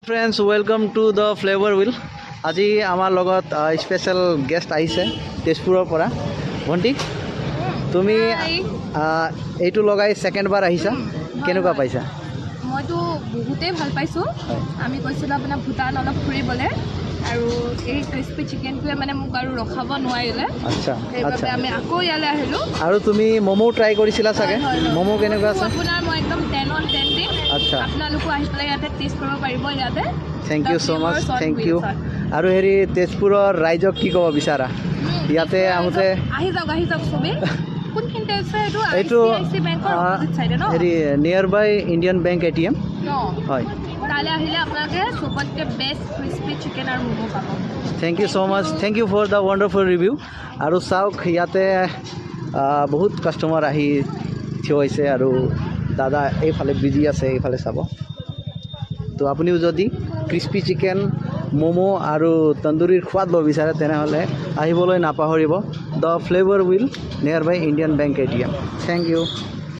Friends welcome to the flavour wheel. আজি আমাৰ লগত স্পেচিয়েল গেষ্ট আহিছে তেজপুৰৰ পৰা। ভণ্টি, তুমি এইটো লগাই ছেকেণ্ডবাৰ আহিছা, কেনেকুৱা পাইছা? মইতো বহুতেই ভাল পাইছোঁ। আমি গৈছিলোঁ আপোনাৰ ভূটান অলপ ফুৰিবলৈ, আৰু এই ক্ৰিস্পি চিকেনটোৱে মানে মোক আৰু ৰখাব নোৱাৰিলে। আচ্ছা, সেইবাবে আমি আকৌ ইয়ালৈ আহিলোঁ। আৰু তুমি ম'মো ট্ৰাই কৰিছিলা চাগে? ম'মো কেনেকুৱা আছে? আপোনাৰ মই একদম 10 on 10 দিম। আচ্ছা, আপোনালোকো আহি পেলাই ইয়াতে টেষ্ট কৰিব পাৰিব ইয়াতে। Thank you so' much, thank you. আৰু হেৰি তেজপুৰৰ ৰাইজক কি ক'ব বিচাৰা ইয়াতে আহোঁতে? আহি যাওক চবেই। কোনখিনিতে আছে এইটো বেংকৰ অপজিট চাইডে ন? হেৰি নিয়াৰ বাই ইণ্ডিয়ান বেংক ATM হয়। তালৈ আহিলে আপোনালোকে চবতকৈ বেষ্ট ক্ৰিস্পি চিকেন আৰু ম'মো পাব। Thank you so' much, thank you for the wonderful review. আৰু চাওক ইয়াতে বহুত কাষ্টমাৰ আহি থিয় হৈছে, আৰু দাদা এইফালে বিজি আছে, এইফালে চাব। তো আপুনিও যদি ক্ৰিস্পি চিকেন, ম'মো আৰু তন্দুৰীৰ সোৱাদ ল'ব বিচাৰে তেনেহ'লে আহিবলৈ নাপাহৰিব the flavour wheel near by Indian bank ATM। Thank U.